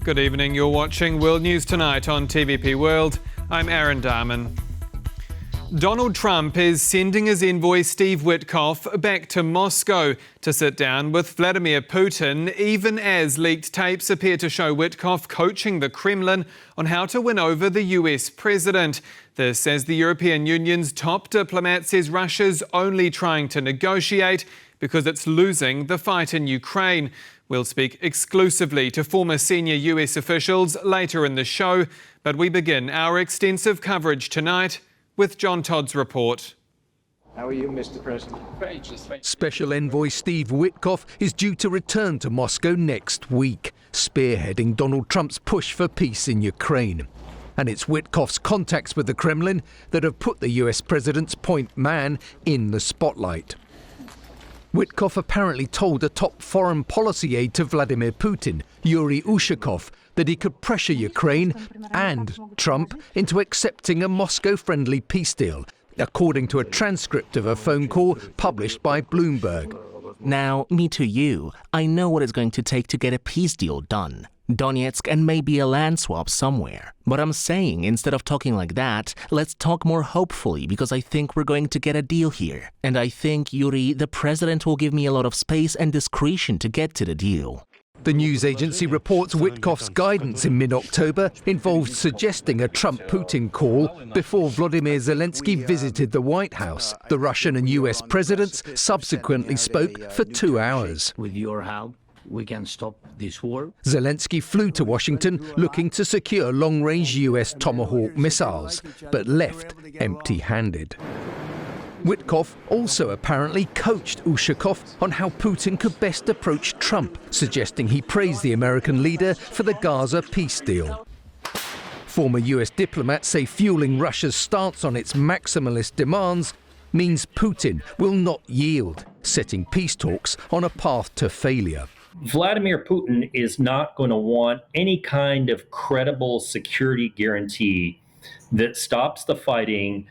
Good evening, you're watching World News Tonight on TVP World. I'm Aaron Darman. Donald Trump is sending his envoy Steve Witkoff back to Moscow to sit down with Vladimir Putin, even as leaked tapes appear to show Witkoff coaching the Kremlin on how to win over the US president. This as the European Union's top diplomat says Russia's only trying to negotiate because it's losing the fight in Ukraine. We'll speak exclusively to former senior US officials later in the show, but we begin our extensive coverage tonight with John Todd's report. How are you, Mr. President? Special Envoy Steve Witkoff is due to return to Moscow next week, spearheading Donald Trump's push for peace in Ukraine. And it's Witkoff's contacts with the Kremlin that have put the US president's point man in the spotlight. Witkoff apparently told a top foreign policy aide to Vladimir Putin, Yuri Ushakov, that he could pressure Ukraine and Trump into accepting a Moscow-friendly peace deal, according to a transcript of a phone call published by Bloomberg. Now, me to you, I know what it's going to take to get a peace deal done. Donetsk and maybe a land swap somewhere. But I'm saying, instead of talking like that, let's talk more hopefully, because I think we're going to get a deal here. And I think, Yuri, the president will give me a lot of space and discretion to get to the deal. The news agency reports Witkoff's guidance in mid-October involved suggesting a Trump-Putin call before Vladimir Zelensky visited the White House. The Russian and US presidents subsequently spoke for 2 hours. With your help, we can stop this war. Zelensky flew to Washington looking to secure long-range US Tomahawk missiles, but left empty-handed. Witkoff also apparently coached Ushakov on how Putin could best approach Trump, suggesting he praised the American leader for the Gaza peace deal. Former US diplomats say fueling Russia's stance on its maximalist demands means Putin will not yield, setting peace talks on a path to failure. Vladimir Putin is not going to want any kind of credible security guarantee that stops the fighting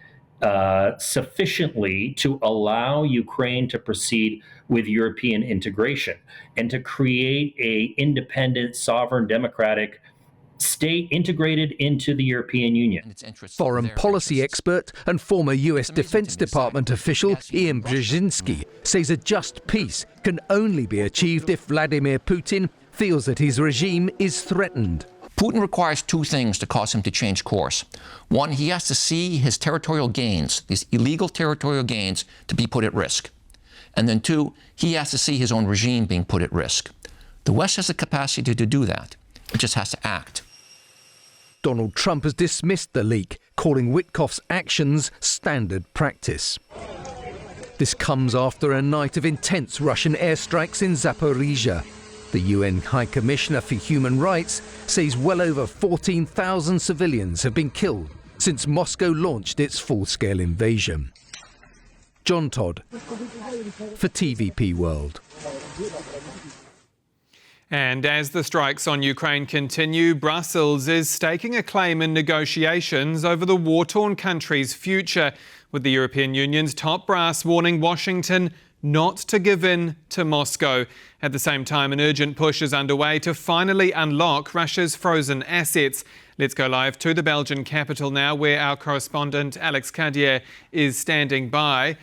sufficiently to allow Ukraine to proceed with European integration and to create an independent, sovereign, democratic state integrated into the European Union. Foreign policy expert and former US Defense Department official Ian Brzezinski says a just peace can only be achieved if Vladimir Putin feels that his regime is threatened. Putin requires two things to cause him to change course. One, he has to see his territorial gains, these illegal territorial gains, to be put at risk. And then two, he has to see his own regime being put at risk. The West has the capacity to do that. It just has to act. Donald Trump has dismissed the leak, calling Witkoff's actions standard practice. This comes after a night of intense Russian airstrikes in Zaporizhia. The UN High Commissioner for Human Rights says well over 14,000 civilians have been killed since Moscow launched its full-scale invasion. John Todd for TVP World. And as the strikes on Ukraine continue, Brussels is staking a claim in negotiations over the war-torn country's future, with the European Union's top brass warning Washington not to give in to Moscow. At the same time, an urgent push is underway to finally unlock Russia's frozen assets. Let's go live to the Belgian capital now, where our correspondent Alex Cadier is standing by.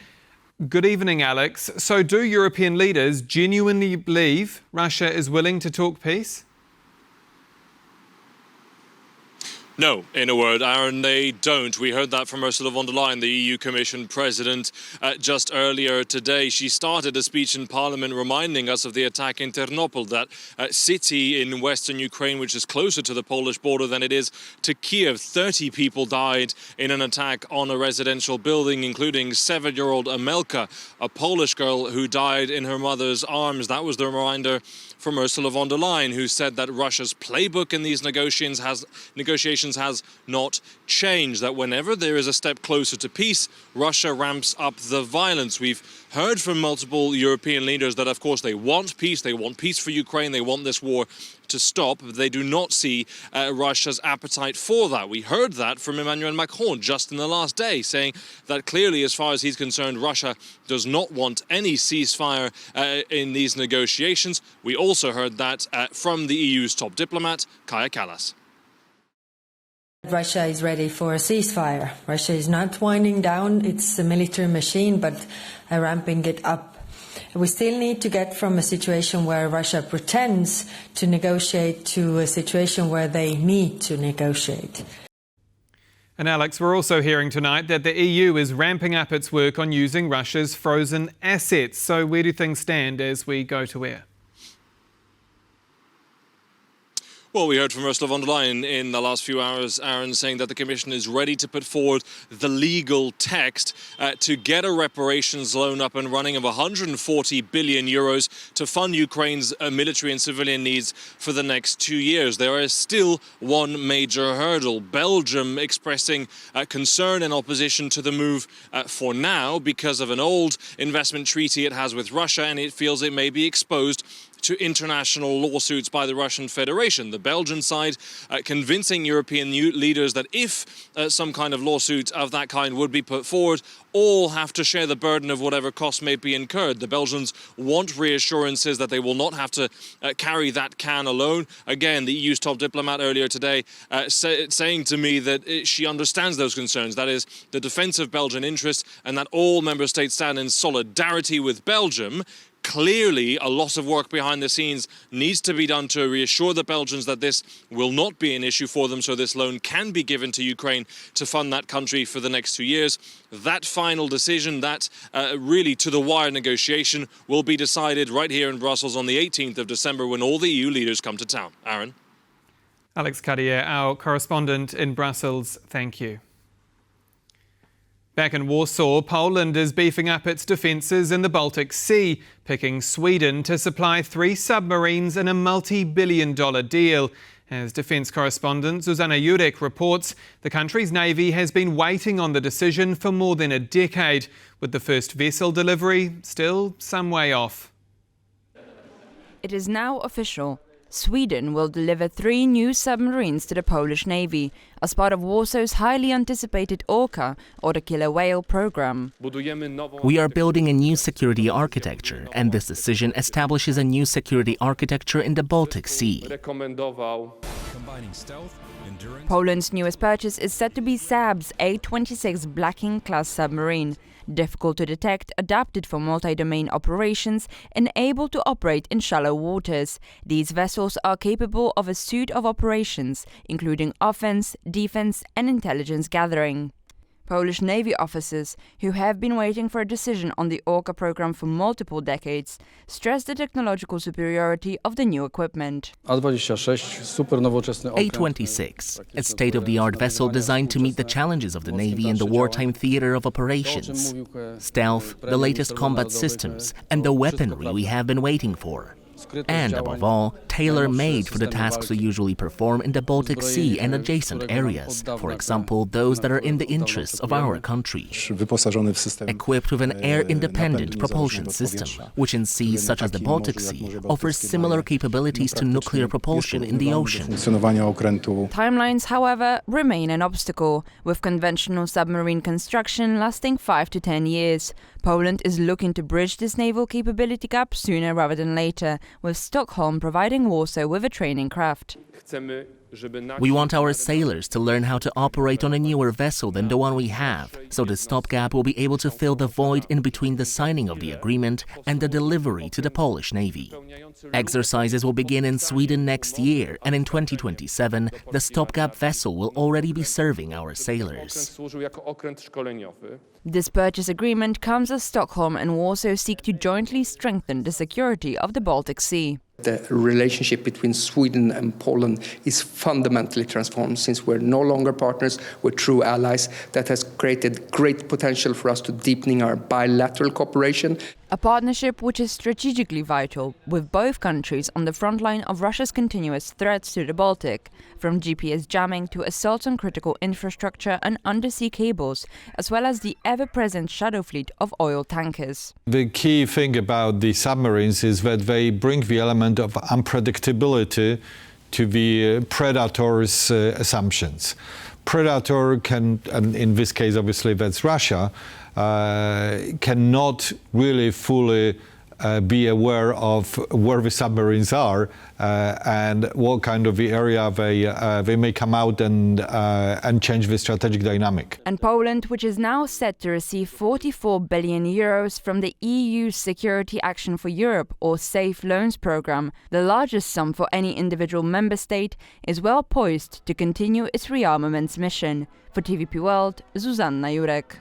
Good evening, Alex. So do European leaders genuinely believe Russia is willing to talk peace? No, in a word, Aaron, they don't. We heard that from Ursula von der Leyen, the EU Commission President, just earlier today. She started a speech in Parliament reminding us of the attack in Ternopil, that city in western Ukraine, which is closer to the Polish border than it is to Kiev. 30 people died in an attack on a residential building, including 7-year-old Amelka, a Polish girl who died in her mother's arms. That was the reminder from Ursula von der Leyen, who said that Russia's playbook in these negotiations negotiations has not changed, that whenever there is a step closer to peace, Russia ramps up the violence. We've heard from multiple European leaders that, of course, they want peace for Ukraine, they want this war to stop, but they do not see Russia's appetite for that. We heard that from Emmanuel Macron just in the last day, saying that clearly, as far as he's concerned, Russia does not want any ceasefire in these negotiations. We also heard that from the EU's top diplomat, Kaja Kallas. Russia is ready for a ceasefire. Russia is not winding down its military machine, but ramping it up. We still need to get from a situation where Russia pretends to negotiate to a situation where they need to negotiate. And Alex, we're also hearing tonight that the EU is ramping up its work on using Russia's frozen assets. So where do things stand as we go to air? Well, we heard from Ursula von der Leyen in the last few hours, Aaron, saying that the Commission is ready to put forward the legal text to get a reparations loan up and running of 140 billion euros to fund Ukraine's military and civilian needs for the next 2 years. There is still one major hurdle. Belgium expressing concern and opposition to the move for now because of an old investment treaty it has with Russia, and it feels it may be exposed to international lawsuits by the Russian Federation. The Belgian side convincing European leaders that if some kind of lawsuit of that kind would be put forward, all have to share the burden of whatever costs may be incurred. The Belgians want reassurances that they will not have to carry that can alone. Again, the EU's top diplomat earlier today saying to me that she understands those concerns. That is the defence of Belgian interests, and that all member states stand in solidarity with Belgium. Clearly, a lot of work behind the scenes needs to be done to reassure the Belgians that this will not be an issue for them, so this loan can be given to Ukraine to fund that country for the next 2 years. That final decision, that really to-the-wire negotiation, will be decided right here in Brussels on the 18th of December when all the EU leaders come to town. Aaron? Alex Cartier, our correspondent in Brussels, thank you. Back in Warsaw, Poland is beefing up its defences in the Baltic Sea, picking Sweden to supply 3 submarines in a multi-billion-dollar deal. As Defense Correspondent Zuzanna Jurek reports, the country's navy has been waiting on the decision for more than a decade, with the first vessel delivery still some way off. It is now official. Sweden will deliver 3 new submarines to the Polish Navy as part of Warsaw's highly anticipated Orca, or the killer whale program. We are building a new security architecture, and this decision establishes a new security architecture in the Baltic Sea. Poland's newest purchase is said to be Saab's A-26 Blacking-class submarine. Difficult to detect, adapted for multi-domain operations, and able to operate in shallow waters. These vessels are capable of a suite of operations, including offense, defense, and intelligence gathering. Polish Navy officers, who have been waiting for a decision on the Orca program for multiple decades, stress the technological superiority of the new equipment. A-26, a state-of-the-art vessel designed to meet the challenges of the Navy in the wartime theater of operations. Stealth, the latest combat systems, and the weaponry we have been waiting for. And above all, tailor-made for the tasks we usually perform in the Baltic Sea and adjacent areas, for example, those that are in the interests of our country. Equipped with an air-independent propulsion system, which in seas such as the Baltic Sea offers similar capabilities to nuclear propulsion in the ocean. Timelines, however, remain an obstacle, with conventional submarine construction lasting 5 to 10 years. Poland is looking to bridge this naval capability gap sooner rather than later, with Stockholm providing Warsaw with a training craft. We want our sailors to learn how to operate on a newer vessel than the one we have, so the stopgap will be able to fill the void in between the signing of the agreement and the delivery to the Polish Navy. Exercises will begin in Sweden next year, and in 2027, the stopgap vessel will already be serving our sailors. This purchase agreement comes as Stockholm and Warsaw seek to jointly strengthen the security of the Baltic Sea. The relationship between Sweden and Poland is fundamentally transformed since we're no longer partners, we're true allies. That has created great potential for us to deepening our bilateral cooperation. A partnership which is strategically vital, with both countries on the front line of Russia's continuous threats to the Baltic, from GPS jamming to assaults on critical infrastructure and undersea cables, as well as the ever-present shadow fleet of oil tankers. The key thing about the submarines is that they bring the element of unpredictability to the predator's assumptions. Predator can, and in this case obviously that's Russia, cannot really fully be aware of where the submarines are and what kind of the area they may come out and change the strategic dynamic. And Poland, which is now set to receive 44 billion euros from the EU's Security Action for Europe or SAFE loans program, the largest sum for any individual member state, is well poised to continue its rearmaments mission. For TVP World, Zuzanna Jurek.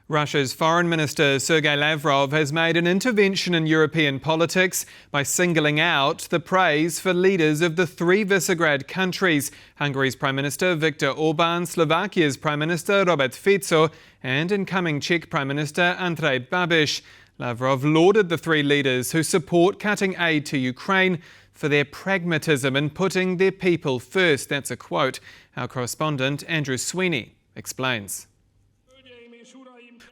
Russia's Foreign Minister Sergei Lavrov has made an intervention in European politics by singling out the praise for leaders of the three Visegrád countries: Hungary's Prime Minister Viktor Orbán, Slovakia's Prime Minister Robert Fico, and incoming Czech Prime Minister Andrej Babiš. Lavrov lauded the three leaders who support cutting aid to Ukraine for their pragmatism in putting their people first. That's a quote. Our correspondent Andrew Sweeney explains.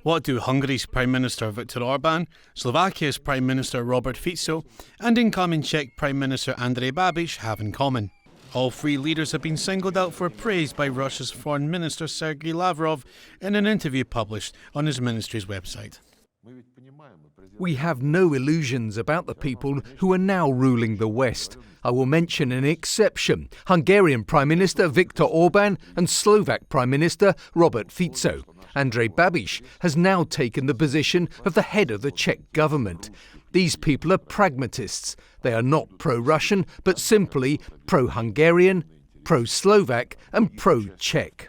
What do Hungary's Prime Minister Viktor Orbán, Slovakia's Prime Minister Robert Fico and incoming Czech Prime Minister Andrej Babiš have in common? All three leaders have been singled out for praise by Russia's Foreign Minister Sergei Lavrov in an interview published on his ministry's website. We have no illusions about the people who are now ruling the West. I will mention an exception: Hungarian Prime Minister Viktor Orbán and Slovak Prime Minister Robert Fico. Andrej Babiš has now taken the position of the head of the Czech government. These people are pragmatists. They are not pro-Russian, but simply pro-Hungarian, pro-Slovak and pro-Czech.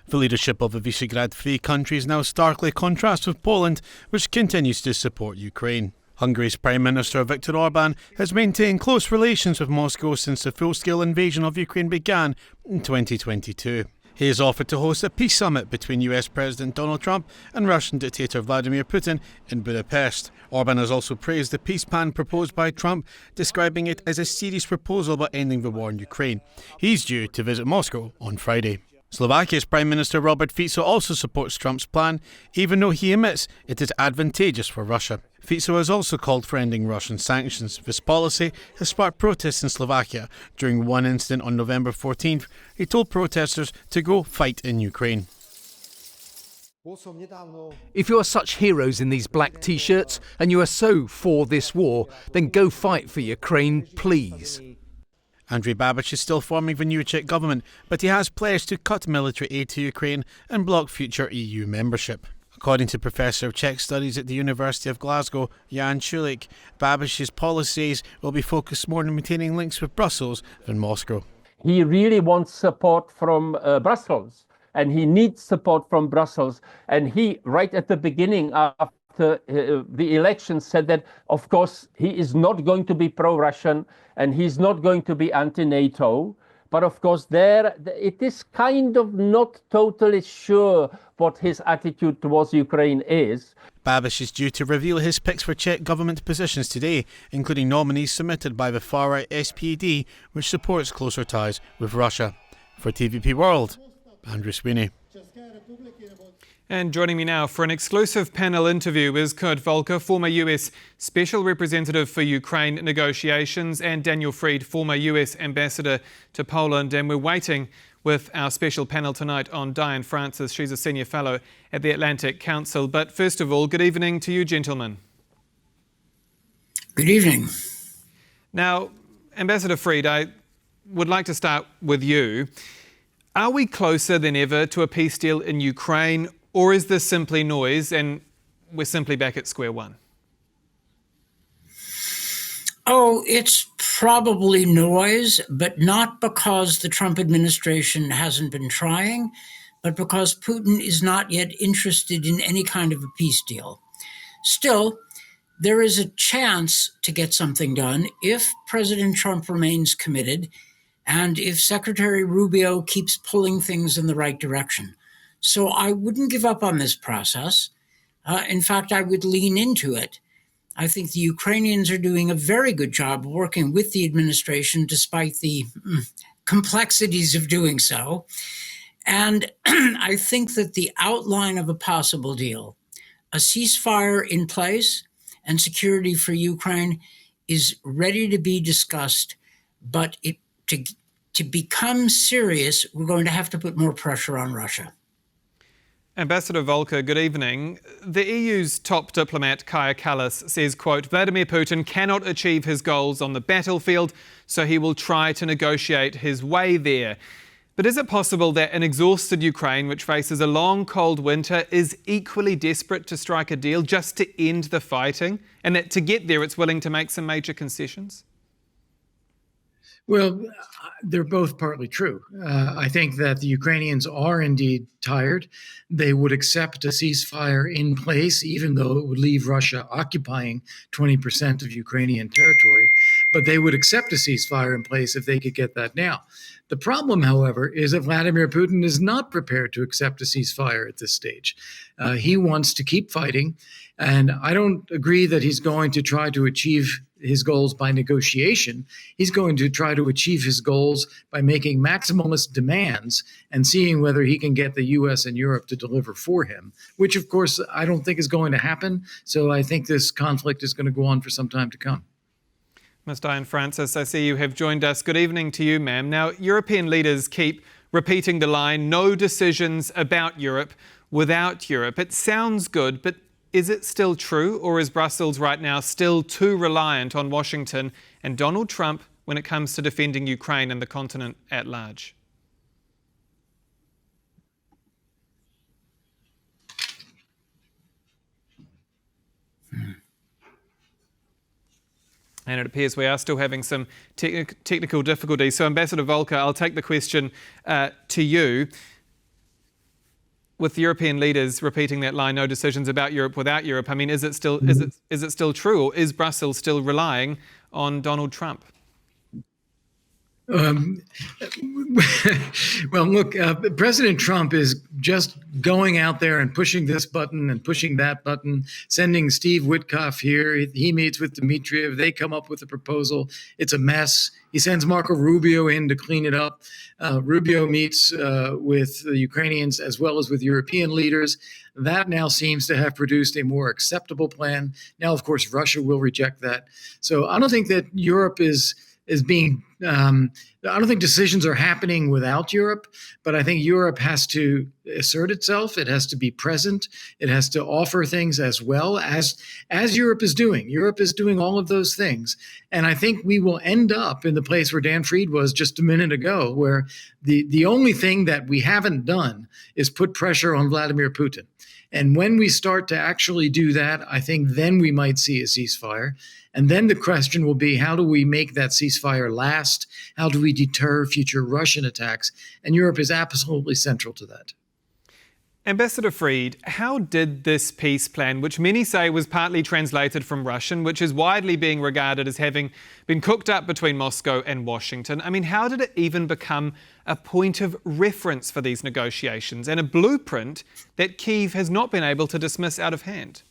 The leadership of the Visegrád three countries now starkly contrasts with Poland, which continues to support Ukraine. Hungary's Prime Minister Viktor Orbán has maintained close relations with Moscow since the full-scale invasion of Ukraine began in 2022. He has offered to host a peace summit between US President Donald Trump and Russian dictator Vladimir Putin in Budapest. Orbán has also praised the peace plan proposed by Trump, describing it as a serious proposal about ending the war in Ukraine. He's due to visit Moscow on Friday. Slovakia's Prime Minister Robert Fico also supports Trump's plan, even though he admits it is advantageous for Russia. Fico has also called for ending Russian sanctions. This policy has sparked protests in Slovakia. During one incident on November 14th, he told protesters to go fight in Ukraine. If you are such heroes in these black t-shirts and you are so for this war, then go fight for Ukraine, please. Andrej Babiš is still forming the new Czech government, but he has pledged to cut military aid to Ukraine and block future EU membership. According to Professor of Czech Studies at the University of Glasgow, Jan Čulik, Babiš's policies will be focused more on maintaining links with Brussels than Moscow. He really wants support from Brussels, and he needs support from Brussels. And he, right at the beginning after the election, said that, of course, he is not going to be pro-Russian and he's not going to be anti-NATO. But of course, it is kind of not totally sure what his attitude towards Ukraine is. Babiš is due to reveal his picks for Czech government positions today, including nominees submitted by the far-right SPD, which supports closer ties with Russia. For TVP World, Andrew Sweeney. And joining me now for an exclusive panel interview is Kurt Volker, former US Special Representative for Ukraine negotiations, and Daniel Fried, former US Ambassador to Poland. And we're waiting with our special panel tonight on Diane Francis. She's a Senior Fellow at the Atlantic Council. But first of all, good evening to you, gentlemen. Good evening. Now, Ambassador Fried, I would like to start with you. Are we closer than ever to a peace deal in Ukraine, or is this simply noise and we're simply back at square one? Oh, it's probably noise, but not because the Trump administration hasn't been trying, but because Putin is not yet interested in any kind of a peace deal. Still, there is a chance to get something done if President Trump remains committed and if Secretary Rubio keeps pulling things in the right direction. So I wouldn't give up on this process. In fact, I would lean into it. I think the Ukrainians are doing a very good job working with the administration despite the complexities of doing so. And I think that the outline of a possible deal, a ceasefire in place and security for Ukraine, is ready to be discussed, but to become serious, we're going to have to put more pressure on Russia. Ambassador Volker, good evening. The EU's top diplomat, Kaja Kallas, says, quote, Vladimir Putin cannot achieve his goals on the battlefield, so he will try to negotiate his way there. But is it possible that an exhausted Ukraine, which faces a long, cold winter, is equally desperate to strike a deal just to end the fighting, and that to get there it's willing to make some major concessions? Well, they're both partly true. I think that the Ukrainians are indeed tired. They would accept a ceasefire in place, even though it would leave Russia occupying 20% of Ukrainian territory. But they would accept a ceasefire in place if they could get that now. The problem, however, is that Vladimir Putin is not prepared to accept a ceasefire at this stage. He wants to keep fighting, and I don't agree that he's going to try to achieve his goals by negotiation. He's going to try to achieve his goals by making maximalist demands and seeing whether he can get the US and Europe to deliver for him, which, of course, I don't think is going to happen. So I think this conflict is going to go on for some time to come. Ms. Diane Francis, I see you have joined us. Good evening to you, ma'am. Now, European leaders keep repeating the line, no decisions about Europe without Europe. It sounds good, but is it still true, or is Brussels right now still too reliant on Washington and Donald Trump when it comes to defending Ukraine and the continent at large? And it appears we are still having some technical difficulties. So, Ambassador Volker, I'll take the question to you. With European leaders repeating that line, no decisions about Europe without Europe, I mean, is it still true, or is Brussels still relying on Donald Trump? Well, look, President Trump is just going out there and pushing this button and pushing that button, sending Steve Witkoff here. He meets with Dmitriev. They come up with a proposal. It's a mess. He sends Marco Rubio in to clean it up. Rubio meets with the Ukrainians as well as with European leaders. That now seems to have produced a more acceptable plan. Now, of course, Russia will reject that. So I don't think that Europe is being, I don't think decisions are happening without Europe, but I think Europe has to assert itself. It has to be present. It has to offer things as well as Europe is doing. Europe is doing all of those things. And I think we will end up in the place where Dan Fried was just a minute ago, where the only thing that we haven't done is put pressure on Vladimir Putin. And when we start to actually do that, I think then we might see a ceasefire. And then the question will be, how do we make that ceasefire last? How do we deter future Russian attacks? And Europe is absolutely central to that. Ambassador Fried, how did this peace plan, which many say was partly translated from Russian, which is widely being regarded as having been cooked up between Moscow and Washington, I mean, how did it even become a point of reference for these negotiations and a blueprint that Kyiv has not been able to dismiss out of hand?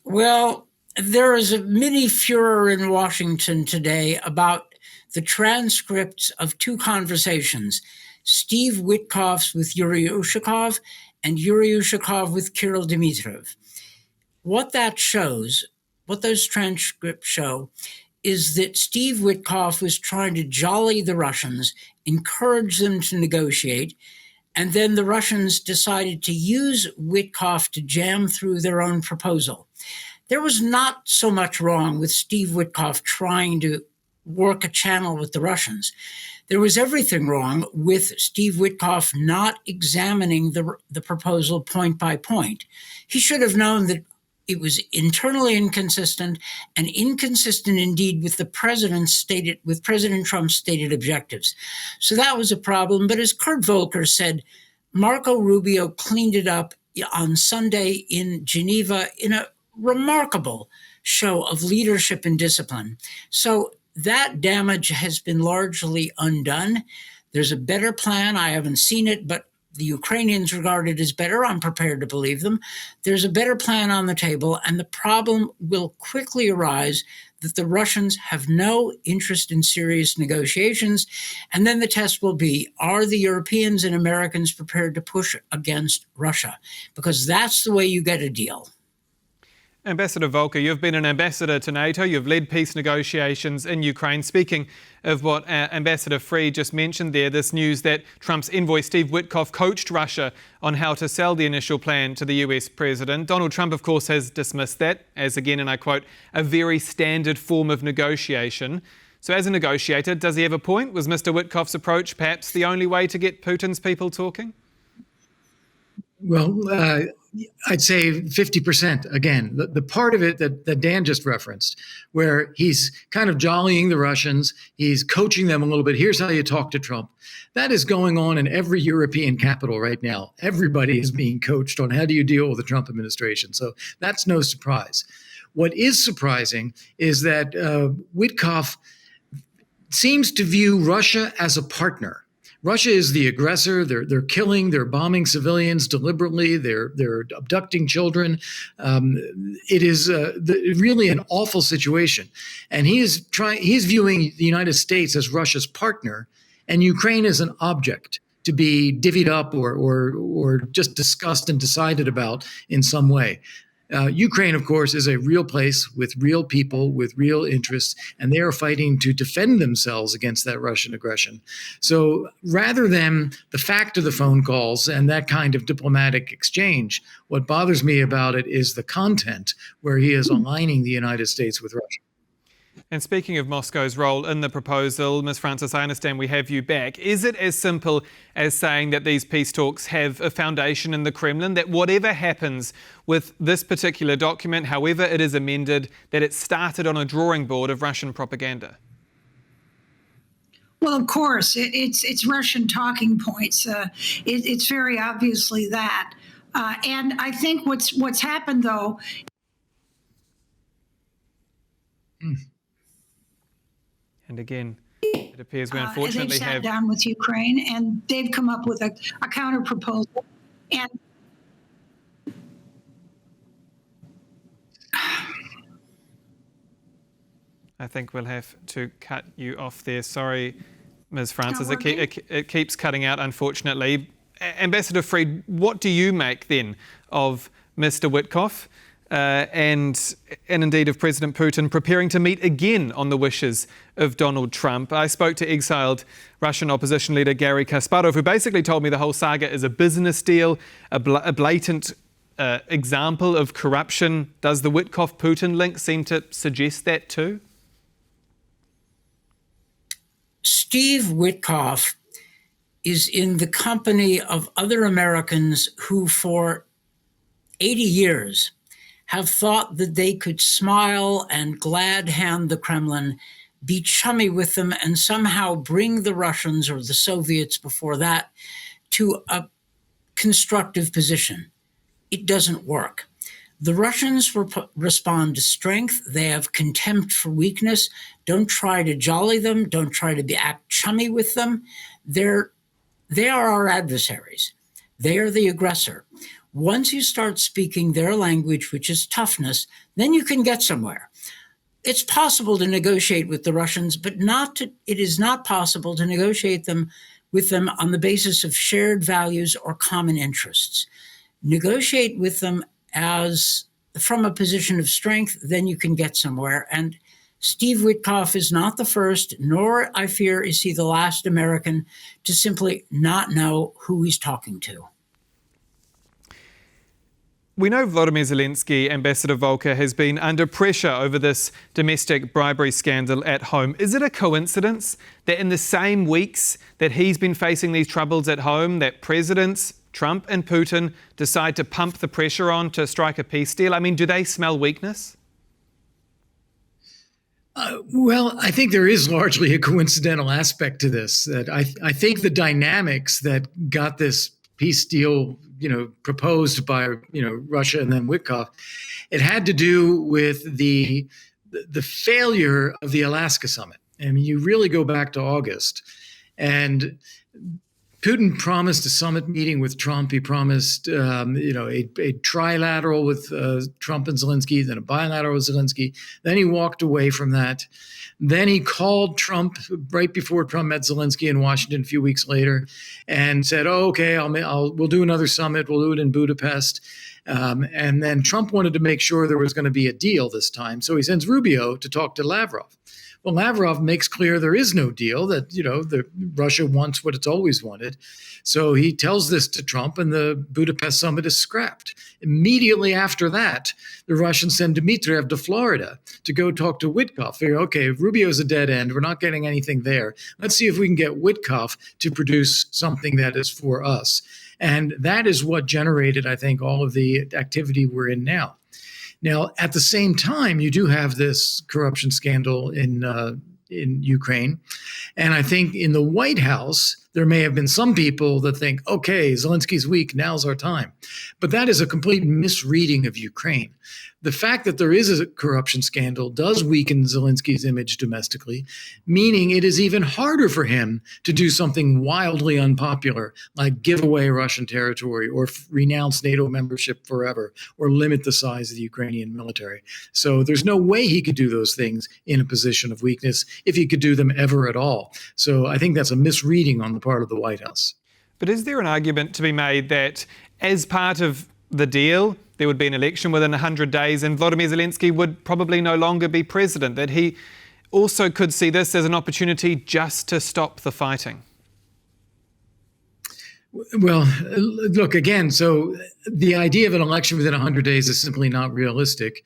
Well, there is a mini furor in Washington today about the transcripts of two conversations, Steve Witkoff's with Yuri Ushakov and Yuri Ushakov with Kirill Dmitriev. What that shows, what those transcripts show, is that Steve Witkoff was trying to jolly the Russians, encourage them to negotiate, and then the Russians decided to use Witkoff to jam through their own proposal. There was not so much wrong with Steve Witkoff trying to work a channel with the Russians. There was everything wrong with Steve Witkoff not examining the proposal point by point. He should have known that it was internally inconsistent and inconsistent indeed with with President Trump's stated objectives. So that was a problem. But as Kurt Volker said, Marco Rubio cleaned it up on Sunday in Geneva in a remarkable show of leadership and discipline. So that damage has been largely undone. There's a better plan. I haven't seen it, but the Ukrainians regard it as better. I'm prepared to believe them. There's a better plan on the table, and the problem will quickly arise that the Russians have no interest in serious negotiations. And then the test will be, are the Europeans and Americans prepared to push against Russia? Because that's the way you get a deal. Ambassador Volker, you've been an ambassador to NATO. You've led peace negotiations in Ukraine. Speaking of what Ambassador Freed just mentioned there, this news that Trump's envoy Steve Witkoff coached Russia on how to sell the initial plan to the US president. Donald Trump, of course, has dismissed that as, again, and I quote, a very standard form of negotiation. So as a negotiator, does he have a point? Was Mr. Witkoff's approach perhaps the only way to get Putin's people talking? Well, I'd say 50%. Again, the part of it that Dan just referenced, where he's kind of jollying the Russians, he's coaching them a little bit. Here's how you talk to Trump. That is going on in every European capital right now. Everybody is being coached on how do you deal with the Trump administration. So that's no surprise. What is surprising is that Witkoff seems to view Russia as a partner. Russia is the aggressor. They're killing, they're bombing civilians deliberately. They're abducting children. It is really an awful situation. And he's viewing the United States as Russia's partner, and Ukraine as an object to be divvied up or just discussed and decided about in some way. Ukraine, of course, is a real place with real people, with real interests, and they are fighting to defend themselves against that Russian aggression. So rather than the fact of the phone calls and that kind of diplomatic exchange, what bothers me about it is the content where he is aligning the United States with Russia. And speaking of Moscow's role in the proposal, Ms. Francis, I understand we have you back. Is it as simple as saying that these peace talks have a foundation in the Kremlin, that whatever happens with this particular document, however it is amended, that it started on a drawing board of Russian propaganda? Well, of course, it's Russian talking points. It's very obviously that. And I think what's happened, though... And again, it appears we unfortunately they've sat have... down with Ukraine and they've come up with a counter proposal. And I think we'll have to cut you off there. Sorry, Ms. Francis. It keeps cutting out, unfortunately. Ambassador Freed, what do you make then of Mr. Witkoff and indeed of President Putin preparing to meet again on the wishes of Donald Trump? I spoke to exiled Russian opposition leader Garry Kasparov, who basically told me the whole saga is a business deal, a blatant example of corruption. Does the Witkoff-Putin link seem to suggest that too? Steve Witkoff is in the company of other Americans who for 80 years have thought that they could smile and glad hand the Kremlin, be chummy with them, and somehow bring the Russians or the Soviets before that to a constructive position. It doesn't work. The Russians respond to strength. They have contempt for weakness. Don't try to jolly them. Don't try to act chummy with them. They are our adversaries. They are the aggressor. Once you start speaking their language, which is toughness, then you can get somewhere. It's possible to negotiate with the Russians, but it is not possible to negotiate with them on the basis of shared values or common interests. Negotiate with them as from a position of strength, then you can get somewhere. And Steve Witkoff is not the first, nor, I fear, is he the last American to simply not know who he's talking to. We know Volodymyr Zelensky, Ambassador Volker, has been under pressure over this domestic bribery scandal at home. Is it a coincidence that in the same weeks that he's been facing these troubles at home, that presidents Trump and Putin decide to pump the pressure on to strike a peace deal? I mean, do they smell weakness? Well, I think there is largely a coincidental aspect to this. That I think the dynamics that got this peace deal, proposed by, Russia and then Witkoff. It had to do with the failure of the Alaska summit. I mean, you really go back to August, and Putin promised a summit meeting with Trump. He promised, a trilateral with Trump and Zelensky, then a bilateral with Zelensky. Then he walked away from that. Then he called Trump right before Trump met Zelensky in Washington a few weeks later, and said, "Oh, okay, we'll do another summit. We'll do it in Budapest." And then Trump wanted to make sure there was going to be a deal this time, so he sends Rubio to talk to Lavrov. Well, Lavrov makes clear there is no deal, that, Russia wants what it's always wanted. So he tells this to Trump, and the Budapest summit is scrapped. Immediately after that, the Russians send Dmitriev to Florida to go talk to Witkoff. Figure, okay, Rubio's a dead end. We're not getting anything there. Let's see if we can get Witkoff to produce something that is for us. And that is what generated, I think, all of the activity we're in now. Now, at the same time, you do have this corruption scandal in Ukraine. And I think in the White House, there may have been some people that think, okay, Zelensky's weak, now's our time. But that is a complete misreading of Ukraine. The fact that there is a corruption scandal does weaken Zelensky's image domestically, meaning it is even harder for him to do something wildly unpopular, like give away Russian territory or renounce NATO membership forever or limit the size of the Ukrainian military. So there's no way he could do those things in a position of weakness, if he could do them ever at all. So I think that's a misreading on the part of the White House. But is there an argument to be made that as part of the deal, there would be an election within 100 days and Vladimir Zelensky would probably no longer be president, that he also could see this as an opportunity just to stop the fighting? Well, look, again, so the idea of an election within 100 days is simply not realistic.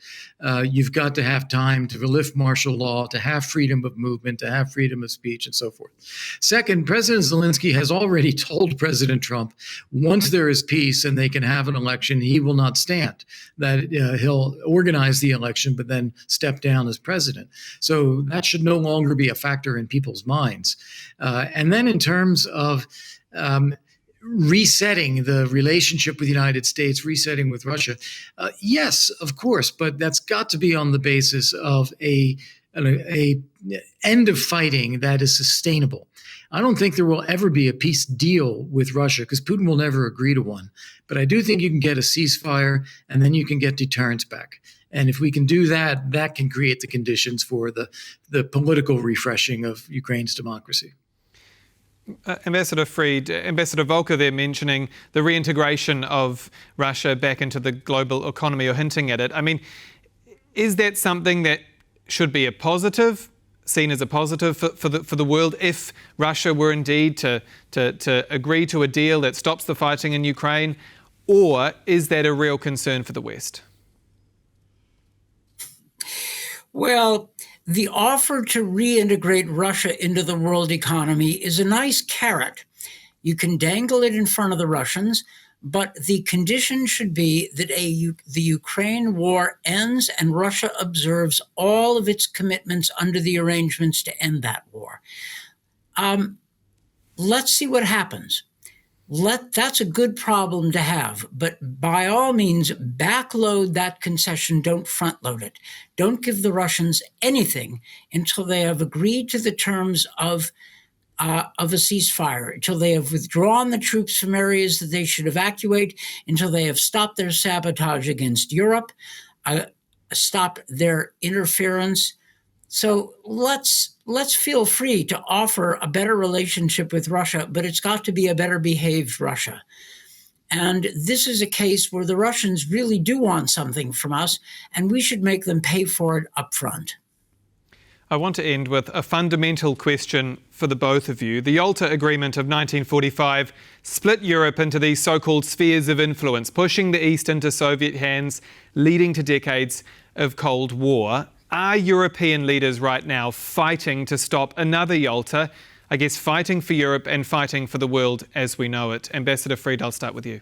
You've got to have time to lift martial law, to have freedom of movement, to have freedom of speech, and so forth. Second, President Zelensky has already told President Trump, once there is peace and they can have an election, he will not stand, that he'll organize the election, but then step down as president. So that should no longer be a factor in people's minds. And then in terms of resetting the relationship with the United States, resetting with Russia. Yes, of course, but that's got to be on the basis of a end of fighting that is sustainable. I don't think there will ever be a peace deal with Russia because Putin will never agree to one. But I do think you can get a ceasefire and then you can get deterrence back. And if we can do that, that can create the conditions for the political refreshing of Ukraine's democracy. Ambassador Fried, Ambassador Volker there mentioning the reintegration of Russia back into the global economy, or hinting at it. I mean, is that something that should be a positive, seen as a positive for the world, if Russia were indeed to agree to a deal that stops the fighting in Ukraine, or is that a real concern for the West? Well, the offer to reintegrate Russia into the world economy is a nice carrot. You can dangle it in front of the Russians, but the condition should be that the Ukraine war ends and Russia observes all of its commitments under the arrangements to end that war. Let's see what happens. That's a good problem to have, but by all means, backload that concession, don't front load it. Don't give the Russians anything until they have agreed to the terms of a ceasefire, until they have withdrawn the troops from areas that they should evacuate, until they have stopped their sabotage against Europe, stopped their interference. So let's feel free to offer a better relationship with Russia, but it's got to be a better behaved Russia. And this is a case where the Russians really do want something from us, and we should make them pay for it up front. I want to end with a fundamental question for the both of you. The Yalta Agreement of 1945 split Europe into these so-called spheres of influence, pushing the East into Soviet hands, leading to decades of Cold War. Are European leaders right now fighting to stop another Yalta? I guess fighting for Europe and fighting for the world as we know it. Ambassador Fried, I'll start with you.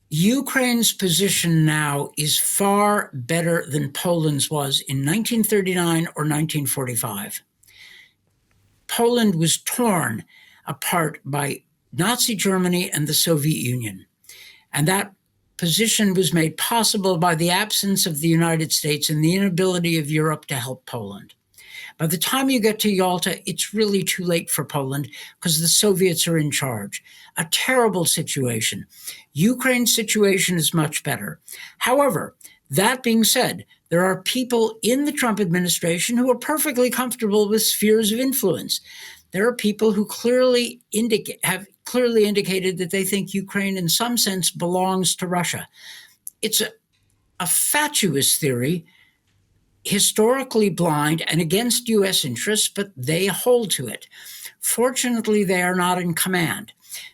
Ukraine's position now is far better than Poland's was in 1939 or 1945. Poland was torn apart by Nazi Germany and the Soviet Union. And that position was made possible by the absence of the United States and the inability of Europe to help Poland. By the time you get to Yalta, it's really too late for Poland because the Soviets are in charge. A terrible situation. Ukraine's situation is much better. However, that being said, there are people in the Trump administration who are perfectly comfortable with spheres of influence. There are people who have clearly indicated that they think Ukraine in some sense belongs to Russia. It's a fatuous theory, historically blind and against U.S. interests, but they hold to it. Fortunately, they are not in command.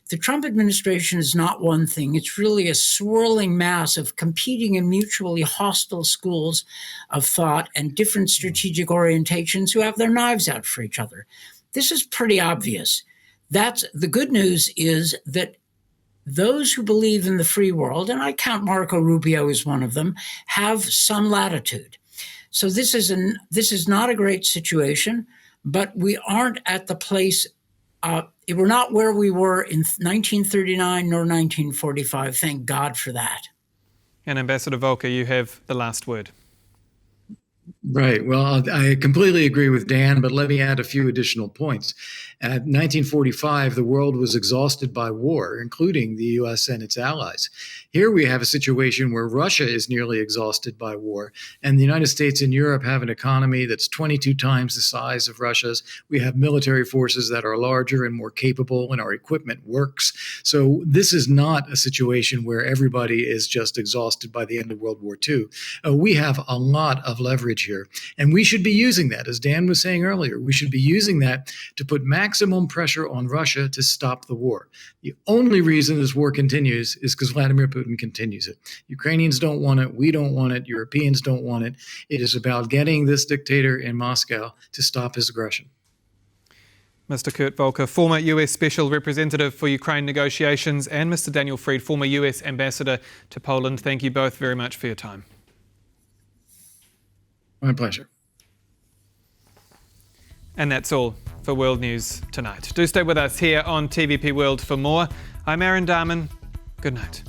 The Trump administration is not one thing. It's really a swirling mass of competing and mutually hostile schools of thought and different strategic orientations who have their knives out for each other. This is pretty obvious. That's the good news is that those who believe in the free world, and I count Marco Rubio as one of them, have some latitude. So this is not a great situation, but we aren't at the place, we're not where we were in 1939 nor 1945. Thank God for that. And Ambassador Volker, you have the last word. Right. Well, I completely agree with Dan, but let me add a few additional points. At 1945, the world was exhausted by war, including the U.S. and its allies. Here we have a situation where Russia is nearly exhausted by war, and the United States and Europe have an economy that's 22 times the size of Russia's. We have military forces that are larger and more capable, and our equipment works. So this is not a situation where everybody is just exhausted by the end of World War II. We have a lot of leverage here, and we should be using that. As Dan was saying earlier, we should be using that to put maximum pressure on Russia to stop the war. The only reason this war continues is because Vladimir Putin continues it. Ukrainians don't want it. We don't want it. Europeans don't want it. It is about getting this dictator in Moscow to stop his aggression. Mr. Kurt Volker, former US Special Representative for Ukraine negotiations, and Mr. Daniel Fried, former US Ambassador to Poland. Thank you both very much for your time. My pleasure. And that's all for World News tonight. Do stay with us here on TVP World for more. I'm Aaron Darman. Good night.